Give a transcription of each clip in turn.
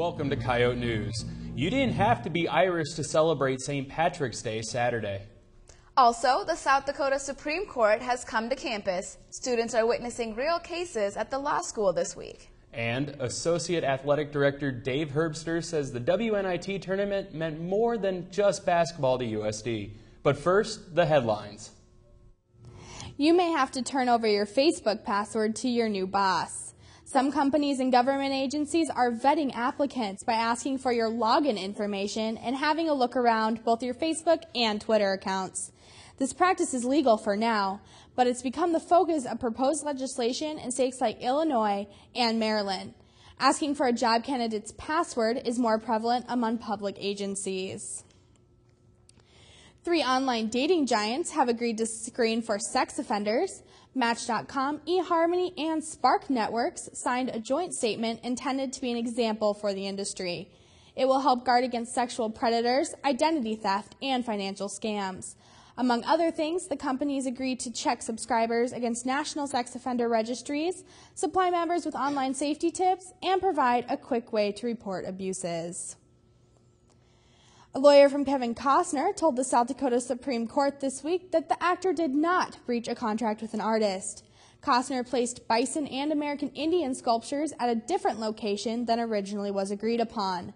Welcome to Coyote News. You didn't have to be Irish to celebrate St. Patrick's Day Saturday. Also, the South Dakota Supreme Court has come to campus. Students are witnessing real cases at the law school this week. And Associate Athletic Director Dave Herbster says the WNIT tournament meant more than just basketball to USD. But first, the headlines. You may have to turn over your Facebook password to your new boss. Some companies and government agencies are vetting applicants by asking for your login information and having a look around both your Facebook and Twitter accounts. This practice is legal for now, but it's become the focus of proposed legislation in states like Illinois and Maryland. Asking for a job candidate's password is more prevalent among public agencies. 3 online dating giants have agreed to screen for sex offenders. Match.com, eHarmony, and Spark Networks signed a joint statement intended to be an example for the industry. It will help guard against sexual predators, identity theft, and financial scams. Among other things, the companies agreed to check subscribers against national sex offender registries, supply members with online safety tips, and provide a quick way to report abuses. A lawyer from Kevin Costner told the South Dakota Supreme Court this week that the actor did not breach a contract with an artist. Costner placed bison and American Indian sculptures at a different location than originally was agreed upon.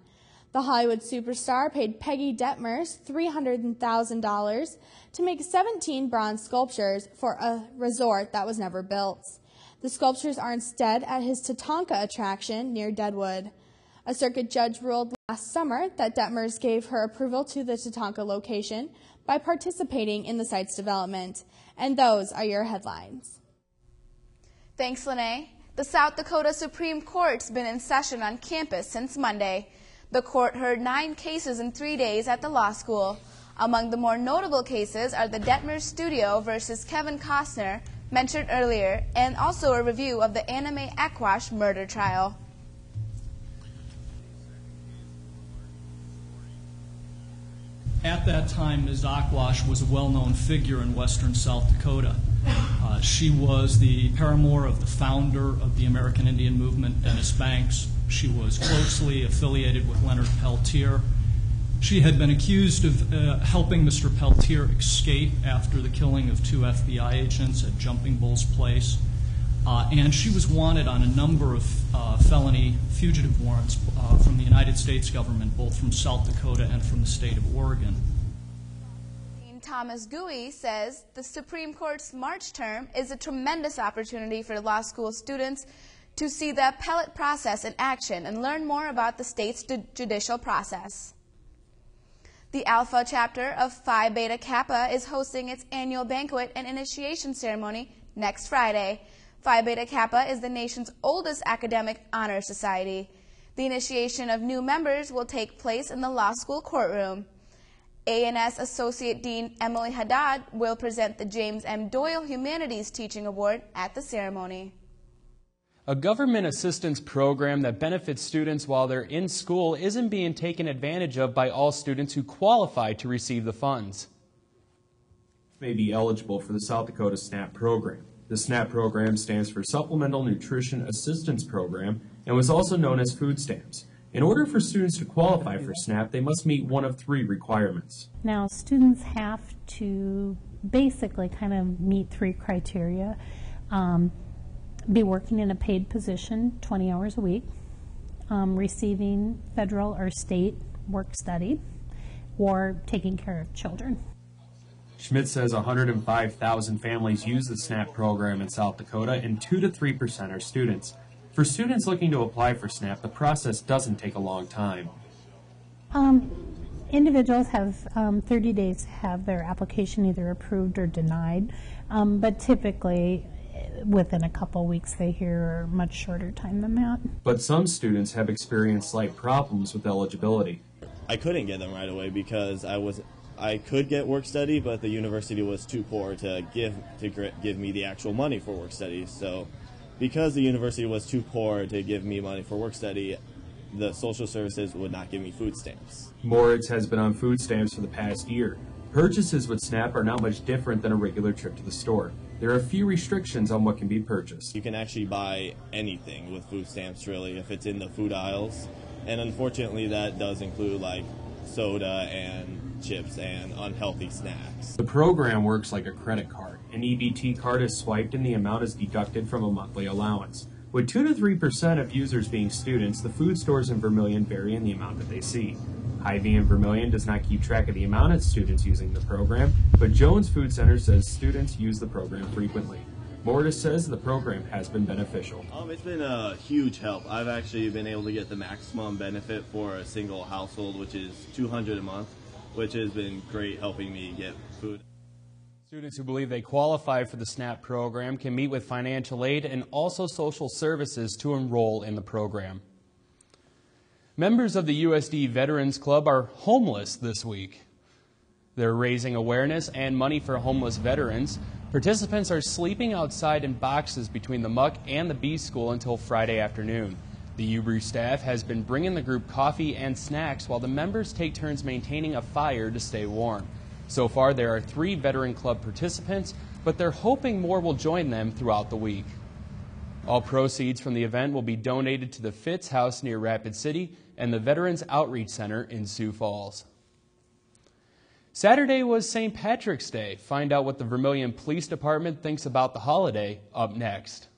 The Hollywood superstar paid Peggy Detmers $300,000 to make 17 bronze sculptures for a resort that was never built. The sculptures are instead at his Tatanka attraction near Deadwood. A circuit judge ruled last summer that Detmers gave her approval to the Tatanka location by participating in the site's development. And those are your headlines. Thanks, Lene. The South Dakota Supreme Court's been in session on campus since Monday. The court heard 9 cases in 3 days at the law school. Among the more notable cases are the Detmers Studio versus Kevin Costner, mentioned earlier, and also a review of the Anime Aquash murder trial. At that time, Ms. Aquash was a well-known figure in western South Dakota. She was the paramour of the founder of the American Indian movement, Dennis Banks. She was closely affiliated with Leonard Peltier. She had been accused of helping Mr. Peltier escape after the killing of 2 FBI agents at Jumping Bull's place. And she was wanted on a number of felony fugitive warrants from the United States government, both from South Dakota and from the state of Oregon. Thomas Gouy says the Supreme Court's March term is a tremendous opportunity for law school students to see the appellate process in action and learn more about the state's judicial process. The Alpha chapter of Phi Beta Kappa is hosting its annual banquet and initiation ceremony next Friday. Phi Beta Kappa is the nation's oldest academic honor society. The initiation of new members will take place in the law school courtroom. A&S Associate Dean Emily Haddad will present the James M. Doyle Humanities Teaching Award at the ceremony. A government assistance program that benefits students while they're in school isn't being taken advantage of by all students who qualify to receive the funds. May be eligible for the South Dakota SNAP program. The SNAP program stands for Supplemental Nutrition Assistance Program and was also known as food stamps. In order for students to qualify for SNAP, they must meet one of 3 requirements. Now, students have to basically kind of meet 3 criteria. Be working in a paid position 20 hours a week, receiving federal or state work study, or taking care of children. Schmidt says 105,000 families use the SNAP program in South Dakota, and 2 to 3% are students. For students looking to apply for SNAP, the process doesn't take a long time. Individuals have 30 days to have their application either approved or denied, but typically within a couple weeks they hear a much shorter time than that. But some students have experienced slight problems with eligibility. I couldn't get them right away because I could get work study, but the university was too poor to give me the actual money for work study. So because the university was too poor to give me money for work study, the social services would not give me food stamps. Moritz has been on food stamps for the past year. Purchases with SNAP are not much different than a regular trip to the store. There are a few restrictions on what can be purchased. You can actually buy anything with food stamps, really. If it's in the food aisles, And unfortunately, that does include like soda and chips and unhealthy snacks. The program works like a credit card. An EBT card is swiped and the amount is deducted from a monthly allowance. With 2 to 3% of users being students, the food stores in Vermillion vary in the amount that they see. Hy-Vee in Vermillion does not keep track of the amount of students using the program, but Jones Food Center says students use the program frequently. Mortis says the program has been beneficial. It's been a huge help. I've actually been able to get the maximum benefit for a single household, which is $200 a month, which has been great helping me get food. Students who believe they qualify for the SNAP program can meet with financial aid and also social services to enroll in the program. Members of the USD Veterans Club are homeless this week. They're raising awareness and money for homeless veterans. Participants are sleeping outside in boxes between the Muck and the B School until Friday afternoon. The UBRU staff has been bringing the group coffee and snacks while the members take turns maintaining a fire to stay warm. So far, there are 3 Veteran Club participants, but they're hoping more will join them throughout the week. All proceeds from the event will be donated to the Fitz House near Rapid City and the Veterans Outreach Center in Sioux Falls. Saturday was St. Patrick's Day. Find out what the Vermillion Police Department thinks about the holiday up next.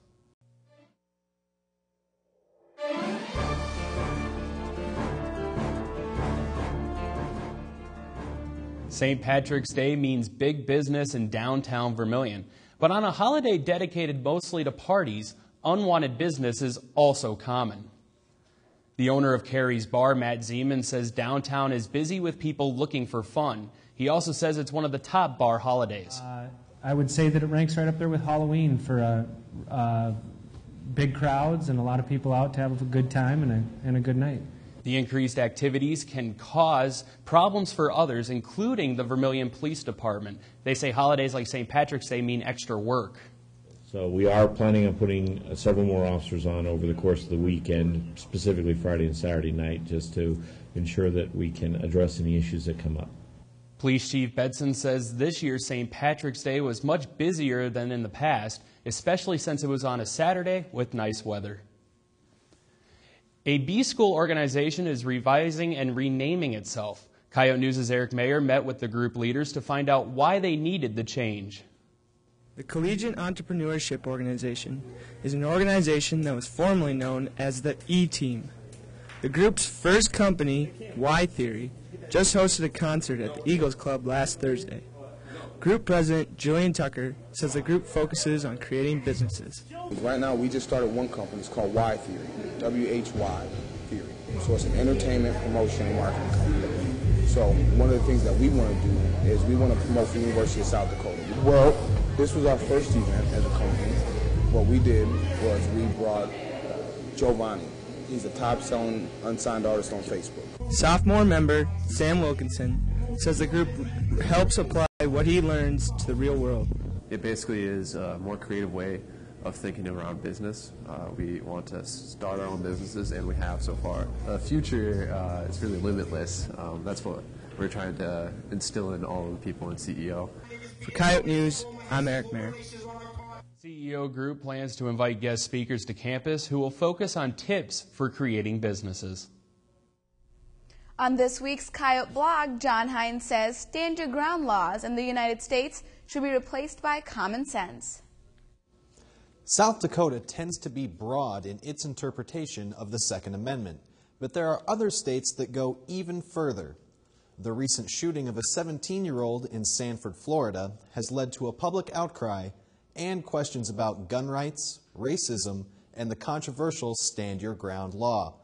St. Patrick's Day means big business in downtown Vermillion. But on a holiday dedicated mostly to parties, unwanted business is also common. The owner of Carrie's Bar, Matt Zeman, says downtown is busy with people looking for fun. He also says it's one of the top bar holidays. I would say that it ranks right up there with Halloween for big crowds and a lot of people out to have a good time and a good night. The increased activities can cause problems for others, including the Vermillion Police Department. They say holidays like St. Patrick's Day mean extra work. So we are planning on putting several more officers on over the course of the weekend, specifically Friday and Saturday night, just to ensure that we can address any issues that come up. Police Chief Bedson says this year's St. Patrick's Day was much busier than in the past, especially since it was on a Saturday with nice weather. A B-School organization is revising and renaming itself. Coyote News' Eric Mayer met with the group leaders to find out why they needed the change. The Collegiate Entrepreneurship Organization is an organization that was formerly known as the E-Team. The group's first company, Y Theory, just hosted a concert at the Eagles Club last Thursday. Group President Julian Tucker says the group focuses on creating businesses. Right now, we just started one company. It's called Y Theory, W-H-Y Theory. So it's an entertainment, promotion, and marketing company. So one of the things that we want to do is we want to promote the University of South Dakota. Well, this was our first event as a company. What we did was we brought Giovanni. He's a top-selling unsigned artist on Facebook. Sophomore member Sam Wilkinson says the group helps apply what he learns to the real world. It basically is a more creative way of thinking around business. We want to start our own businesses, and we have so far. The future is really limitless. That's what we're trying to instill in all of the people in CEO. For Coyote News, I'm Eric Mayer. CEO Group plans to invite guest speakers to campus who will focus on tips for creating businesses. On this week's Coyote blog, John Hines says stand your ground laws in the United States should be replaced by common sense. South Dakota tends to be broad in its interpretation of the Second Amendment, but there are other states that go even further. The recent shooting of a 17-year-old in Sanford, Florida, has led to a public outcry and questions about gun rights, racism, and the controversial Stand Your Ground law.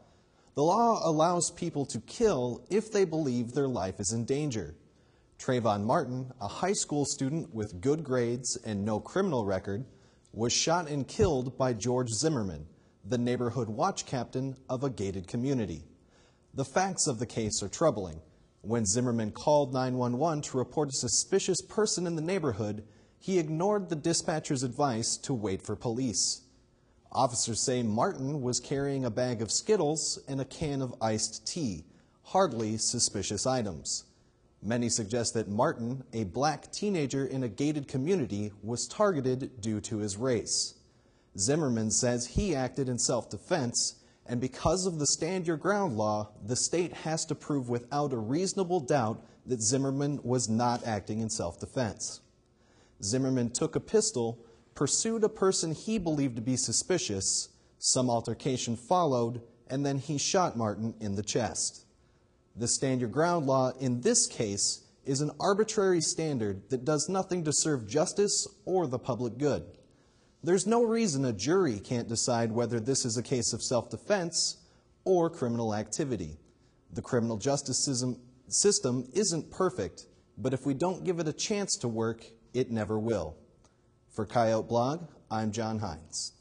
The law allows people to kill if they believe their life is in danger. Trayvon Martin, a high school student with good grades and no criminal record, was shot and killed by George Zimmerman, the neighborhood watch captain of a gated community. The facts of the case are troubling. When Zimmerman called 911 to report a suspicious person in the neighborhood, he ignored the dispatcher's advice to wait for police. Officers say Martin was carrying a bag of Skittles and a can of iced tea, hardly suspicious items. Many suggest that Martin, a black teenager in a gated community, was targeted due to his race. Zimmerman says he acted in self-defense And because of the stand your ground law, the state has to prove without a reasonable doubt that Zimmerman was not acting in self-defense. Zimmerman took a pistol, pursued a person he believed to be suspicious, some altercation followed, and then he shot Martin in the chest. The stand your ground law in this case is an arbitrary standard that does nothing to serve justice or the public good. There's no reason a jury can't decide whether this is a case of self-defense or criminal activity. The criminal justice system isn't perfect, but if we don't give it a chance to work, it never will. For Coyote Blog, I'm John Hines.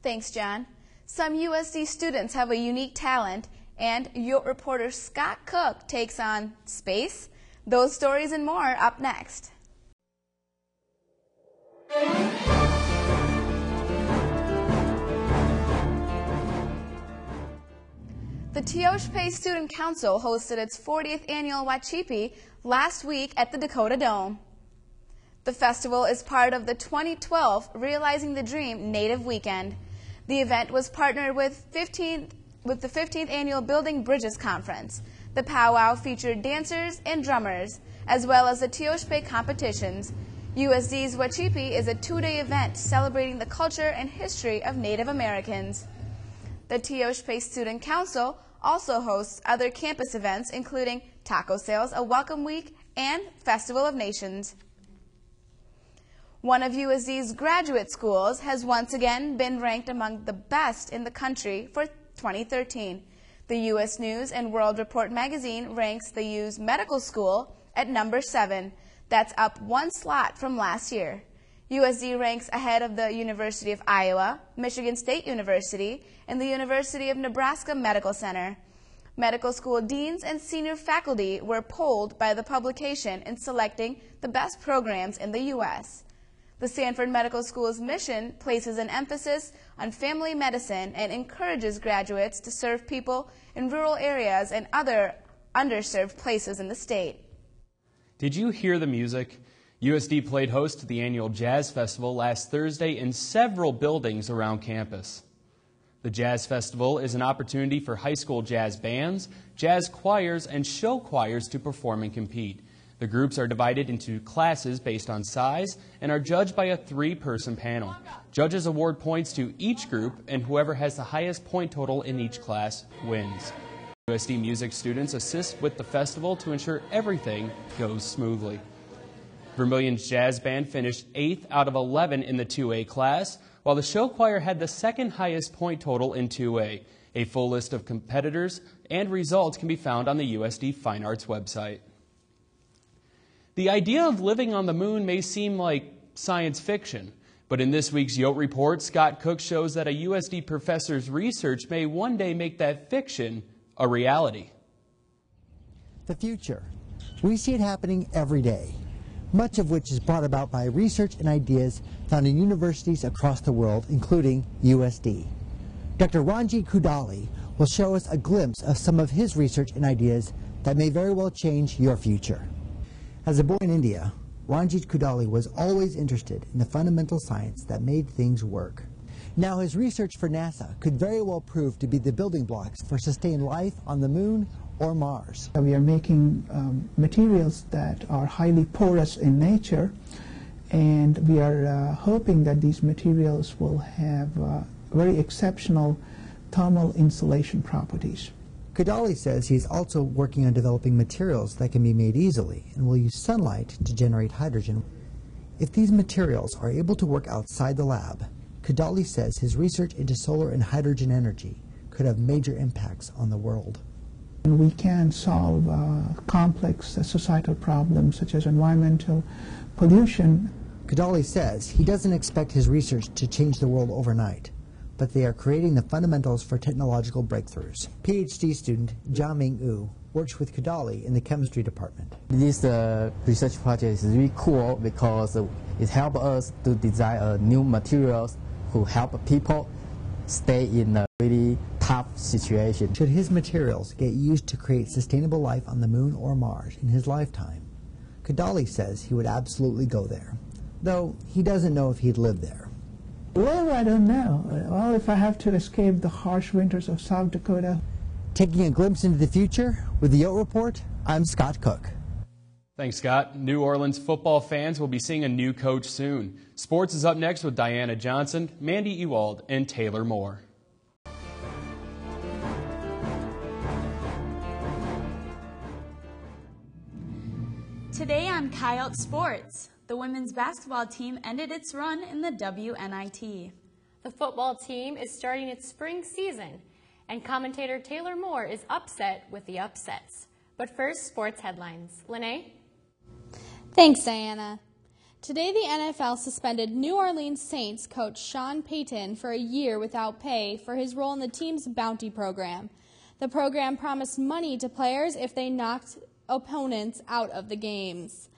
Thanks, John. Some USD students have a unique talent, and Yote reporter Scott Cook takes on space. Those stories and more up next. The Teospe Student Council hosted its 40th annual Wachipi last week at the Dakota Dome. The festival is part of the 2012 Realizing the Dream Native Weekend. The event was partnered with the 15th annual Building Bridges Conference. The powwow featured dancers and drummers, as well as the Teospe competitions. USD's Wachipi is a two-day event celebrating the culture and history of Native Americans. The Teospe Student Council also hosts other campus events, including taco sales, a welcome week, and Festival of Nations. One of USD's graduate schools has once again been ranked among the best in the country for 2013. The U.S. News and World Report magazine ranks the U's medical school at number 7. That's up one slot from last year. USD ranks ahead of the University of Iowa, Michigan State University, and the University of Nebraska Medical Center. Medical school deans and senior faculty were polled by the publication in selecting the best programs in the U.S. The Sanford Medical School's mission places an emphasis on family medicine and encourages graduates to serve people in rural areas and other underserved places in the state. Did you hear the music? USD played host to the annual Jazz Festival last Thursday in several buildings around campus. The Jazz Festival is an opportunity for high school jazz bands, jazz choirs, and show choirs to perform and compete. The groups are divided into classes based on size and are judged by a 3-person panel. Judges award points to each group, and whoever has the highest point total in each class wins. USD music students assist with the festival to ensure everything goes smoothly. Vermillion's jazz band finished 8th out of 11 in the 2A class, while the show choir had the second highest point total in 2A. A full list of competitors and results can be found on the USD Fine Arts website. The idea of living on the moon may seem like science fiction, but in this week's Yote Report, Scott Cook shows that a USD professor's research may one day make that fiction a reality. The future. We see it happening every day, much of which is brought about by research and ideas found in universities across the world, including USD. Dr. Ranjit Kudali will show us a glimpse of some of his research and ideas that may very well change your future. As a boy in India, Ranjit Kudali was always interested in the fundamental science that made things work. Now his research for NASA could very well prove to be the building blocks for sustained life on the moon or Mars. We are making materials that are highly porous in nature, and we are hoping that these materials will have very exceptional thermal insulation properties. Kudali says he's also working on developing materials that can be made easily and will use sunlight to generate hydrogen. If these materials are able to work outside the lab, Kudali says his research into solar and hydrogen energy could have major impacts on the world. And we can solve complex societal problems such as environmental pollution. Kudali says he doesn't expect his research to change the world overnight, but they are creating the fundamentals for technological breakthroughs. PhD student Jia-Ming Wu works with Kudali in the chemistry department. This research project is really cool because it helps us to design new materials who help people stay in a really tough situation. Should his materials get used to create sustainable life on the moon or Mars in his lifetime, Kudali says he would absolutely go there, though he doesn't know if he'd live there. Well, I don't know. Well, if I have to escape the harsh winters of South Dakota. Taking a glimpse into the future with the Yote Report, I'm Scott Cook. Thanks, Scott. New Orleans football fans will be seeing a new coach soon. Sports is up next with Diana Johnson, Mandy Ewald, and Taylor Moore. Today on Coyote Sports, the women's basketball team ended its run in the WNIT. The football team is starting its spring season, and commentator Taylor Moore is upset with the upsets. But first, sports headlines. Lene? Thanks, Diana. Today, the NFL suspended New Orleans Saints coach Sean Payton for a year without pay for his role in the team's bounty program. The program promised money to players if they knocked opponents out of the games.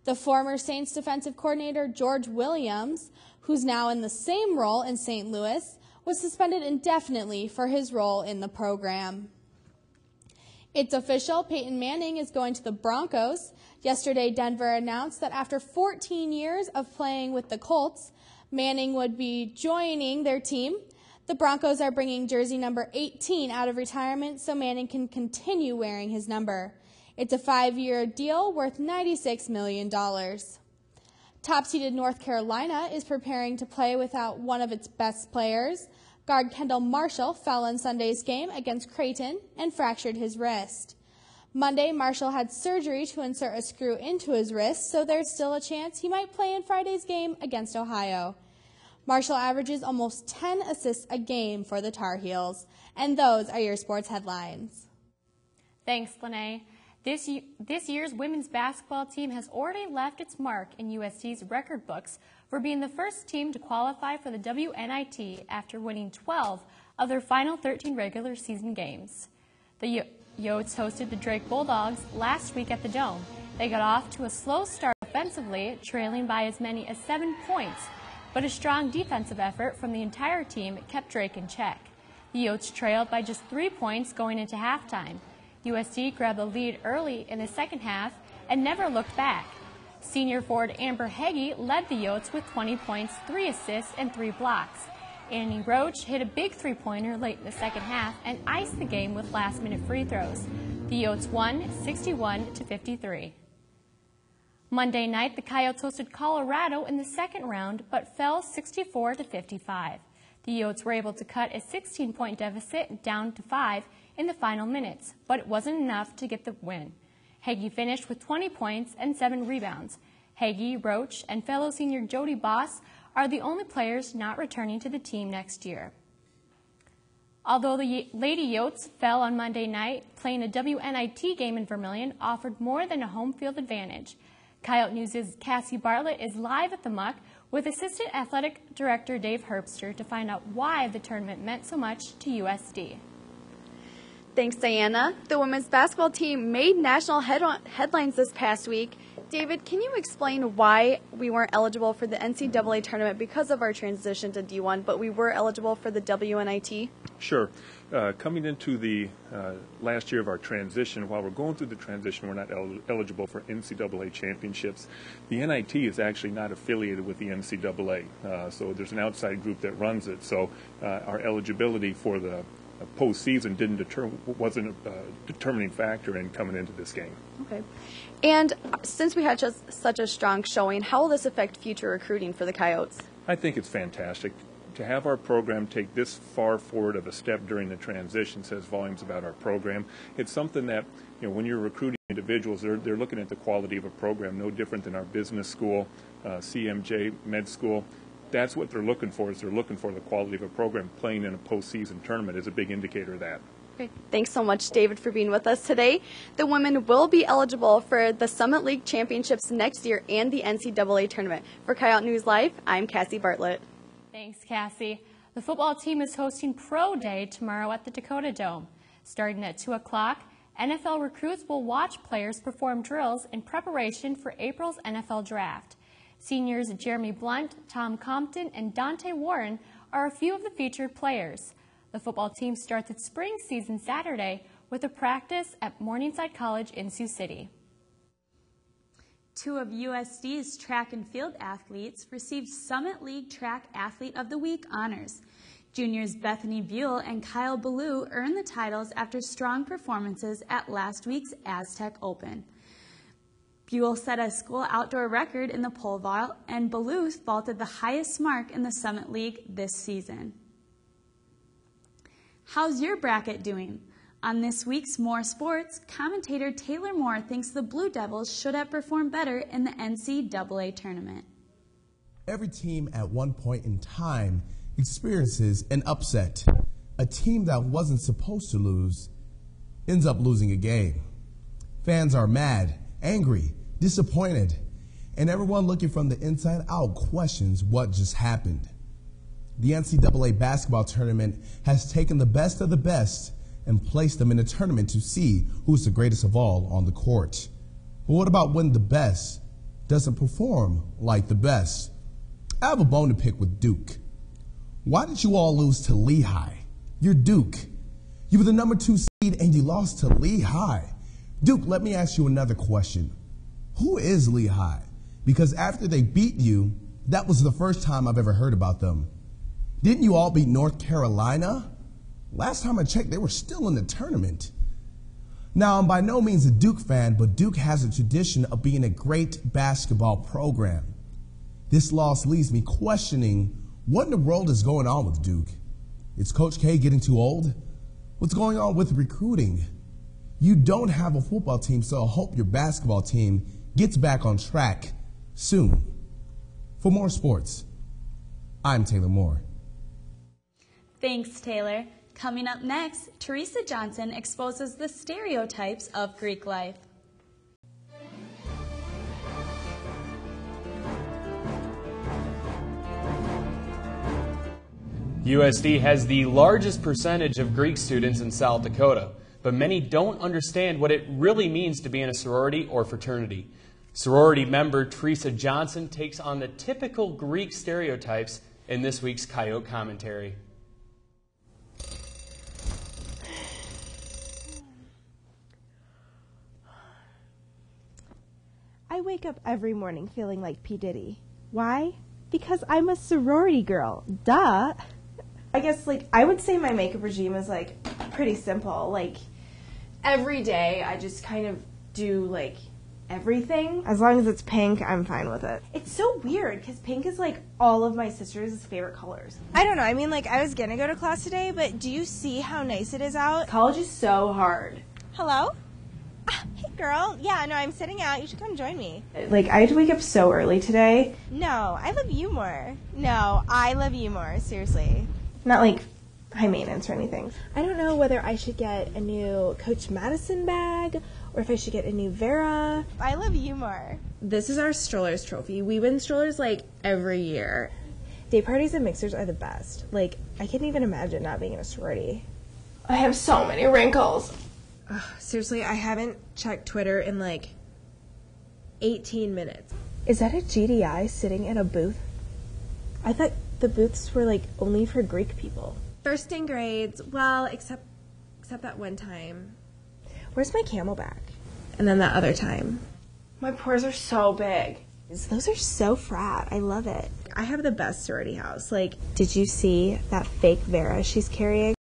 The former Saints defensive coordinator George Williams, who's now in the same role in St. Louis, was suspended indefinitely for his role in the program. It's official, Peyton Manning is going to the Broncos. Yesterday, Denver announced that after 14 years of playing with the Colts, Manning would be joining their team. The Broncos are bringing jersey number 18 out of retirement so Manning can continue wearing his number. It's a 5-year deal worth $96 million. Top-seeded North Carolina is preparing to play without one of its best players. Guard Kendall Marshall fell in Sunday's game against Creighton and fractured his wrist. Monday, Marshall had surgery to insert a screw into his wrist, so there's still a chance he might play in Friday's game against Ohio. Marshall averages almost 10 assists a game for the Tar Heels. And those are your sports headlines. Thanks, Lene. This year's women's basketball team has already left its mark in USD's record books for being the first team to qualify for the WNIT after winning 12 of their final 13 regular season games. The Yotes hosted the Drake Bulldogs last week at the Dome. They got off to a slow start offensively, trailing by as many as 7 points, but a strong defensive effort from the entire team kept Drake in check. The Yotes trailed by just 3 points going into halftime. USD grabbed the lead early in the second half and never looked back. Senior forward Amber Heggie led the Yotes with 20 points, 3 assists, and 3 blocks. Annie Roach hit a big three-pointer late in the second half and iced the game with last-minute free throws. The Yotes won 61-53. Monday night, the Coyotes hosted Colorado in the second round, but fell 64-55. The Yotes were able to cut a 16-point deficit down to 5 in the final minutes, but it wasn't enough to get the win. Heggie finished with 20 points and 7 rebounds. Heggie, Roach, and fellow senior Jody Boss are the only players not returning to the team next year. Although the Lady Yotes fell on Monday night, playing a WNIT game in Vermillion offered more than a home field advantage. Coyote News' Cassie Bartlett is live at the Muck with Assistant Athletic Director Dave Herbster to find out why the tournament meant so much to USD. Thanks, Diana. The women's basketball team made national headlines this past week. David, can you explain why we weren't eligible for the NCAA tournament because of our transition to D1, but we were eligible for the WNIT? Sure. Coming into the last year of our transition, while we're going through the transition, we're not eligible for NCAA championships. The NIT is actually not affiliated with the NCAA, so there's an outside group that runs it. So our eligibility for the postseason wasn't a determining factor in coming into this game. Okay. And since we had just such a strong showing, how will this affect future recruiting for the Coyotes? I think it's fantastic. To have our program take this far forward of a step during the transition says volumes about our program. It's something that, when you're recruiting individuals, they're looking at the quality of a program, no different than our business school, CMJ, med school. That's what they're looking for, is they're looking for the quality of a program. Playing in a postseason tournament is a big indicator of that. Okay. Thanks so much, David, for being with us today. The women will be eligible for the Summit League Championships next year and the NCAA tournament. For Coyote News Live, I'm Cassie Bartlett. Thanks, Cassie. The football team is hosting Pro Day tomorrow at the Dakota Dome. Starting at 2 o'clock, NFL recruits will watch players perform drills in preparation for April's NFL Draft. Seniors Jeremy Blunt, Tom Compton, and Dante Warren are a few of the featured players. The football team starts its spring season Saturday with a practice at Morningside College in Sioux City. Two of USD's track and field athletes received Summit League Track Athlete of the Week honors. Juniors Bethany Buell and Kyle Ballou earned the titles after strong performances at last week's Aztec Open. Buell set a school outdoor record in the pole vault, and Ballou vaulted the highest mark in the Summit League this season. How's your bracket doing? On this week's More Sports, commentator Taylor Moore thinks the Blue Devils should have performed better in the NCAA tournament. Every team at one point in time experiences an upset. A team that wasn't supposed to lose ends up losing a game. Fans are mad, angry, disappointed, and everyone looking from the inside out questions what just happened. The NCAA basketball tournament has taken the best of the best and placed them in a tournament to see who's the greatest of all on the court. But what about when the best doesn't perform like the best? I have a bone to pick with Duke. Why did you all lose to Lehigh? You're Duke. You were the number 2 seed and you lost to Lehigh. Duke, let me ask you another question. Who is Lehigh? Because after they beat you, that was the first time I've ever heard about them. Didn't you all beat North Carolina? Last time I checked, they were still in the tournament. Now, I'm by no means a Duke fan, but Duke has a tradition of being a great basketball program. This loss leaves me questioning what in the world is going on with Duke. Is Coach K getting too old? What's going on with recruiting? You don't have a football team, so I hope your basketball team gets back on track soon. For More Sports, I'm Taylor Moore. Thanks, Taylor. Coming up next, Teresa Johnson exposes the stereotypes of Greek life. USD has the largest percentage of Greek students in South Dakota, but many don't understand what it really means to be in a sorority or fraternity. Sorority member Teresa Johnson takes on the typical Greek stereotypes in this week's Coyote commentary. I wake up every morning feeling like P. Diddy. Why? Because I'm a sorority girl. Duh. I guess, I would say my makeup regime is, pretty simple. Every day I just kind of do, everything. As long as it's pink, I'm fine with it. It's so weird, because pink is, all of my sister's favorite colors. I don't know. I mean, I was gonna go to class today, but do you see how nice it is out? College is so hard. Hello? Hey, girl. Yeah, no, I'm sitting out. You should come join me. I had to wake up so early today. No, I love you more. No, I love you more. Seriously. Not, high maintenance or anything. I don't know whether I should get a new Coach Madison bag or if I should get a new Vera. I love you more. This is our strollers trophy. We win strollers, every year. Day parties and mixers are the best. I can't even imagine not being in a sorority. I have so many wrinkles. Ugh, seriously, I haven't checked Twitter in 18 minutes. Is that a GDI sitting at a booth? I thought the booths were only for Greek people. First in grades, well, except that one time. Where's my Camelback? And then that other time. My pores are so big. Those are so frat. I love it. I have the best sorority house. Did you see that fake Vera she's carrying?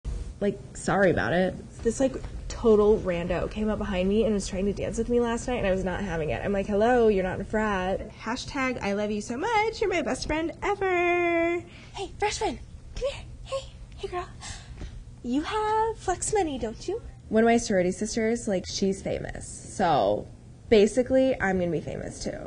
Sorry about it. This total rando came up behind me and was trying to dance with me last night, and I was not having it. I'm hello, you're not a frat. Hashtag I love you so much. You're my best friend ever. Hey, freshman, come here. Hey, girl. You have flex money, don't you? One of my sorority sisters, she's famous. So basically, I'm going to be famous too.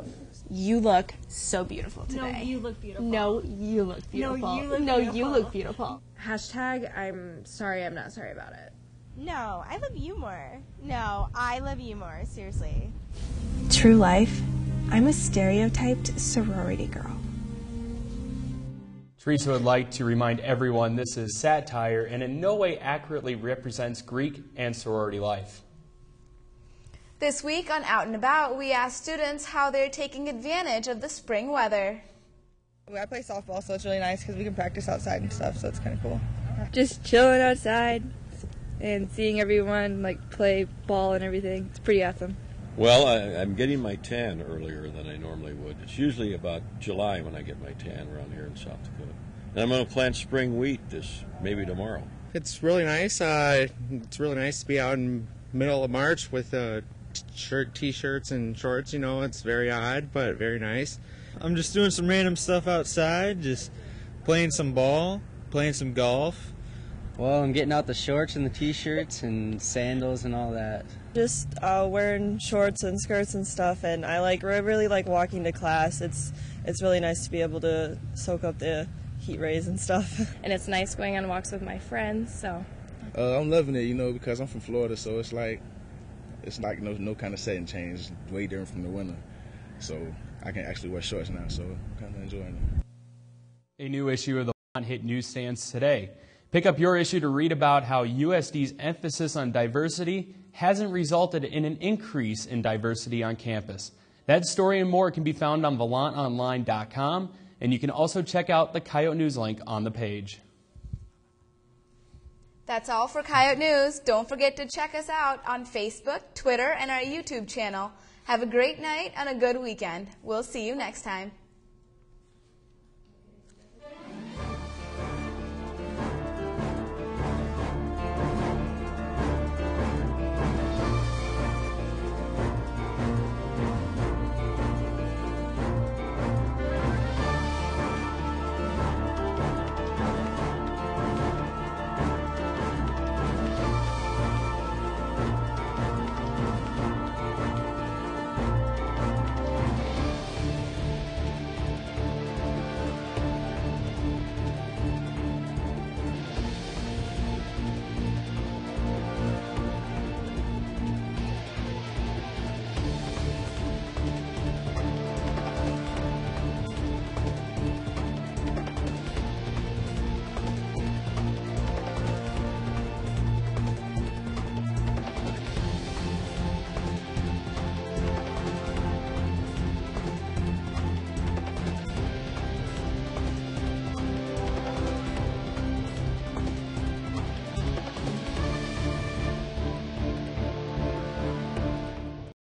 You look so beautiful today. No, you look beautiful. No, you look beautiful. No, you look no, beautiful. You look beautiful. Hashtag I'm sorry, I'm not sorry about it. No, I love you more. No, I love you more, seriously. True life, I'm a stereotyped sorority girl. Teresa would like to remind everyone this is satire and in no way accurately represents Greek and sorority life. This week on Out and About, we asked students how they're taking advantage of the spring weather. I play softball, so it's really nice because we can practice outside and stuff, so it's kind of cool. Just chilling outside and seeing everyone play ball and everything. It's pretty awesome. Well, I'm getting my tan earlier than I normally would. It's usually about July when I get my tan around here in South Dakota. And I'm going to plant spring wheat maybe tomorrow. It's really nice. It's really nice to be out in middle of March with t-shirts and shorts. You know, it's very odd, but very nice. I'm just doing some random stuff outside, just playing some ball, playing some golf. Well, I'm getting out the shorts and the t-shirts and sandals and all that. Just wearing shorts and skirts and stuff, and I really like walking to class. It's really nice to be able to soak up the heat rays and stuff. And it's nice going on walks with my friends, so. I'm loving it, you know, because I'm from Florida, so it's like no kind of setting change. It's way different from the winter. So I can actually wear shorts now, so I'm kind of enjoying it. A new issue of the Vermont hit newsstands today. Pick up your issue to read about how USD's emphasis on diversity hasn't resulted in an increase in diversity on campus. That story and more can be found on VermontOnline.com, and you can also check out the Coyote News link on the page. That's all for Coyote News. Don't forget to check us out on Facebook, Twitter, and our YouTube channel. Have a great night and a good weekend. We'll see you next time.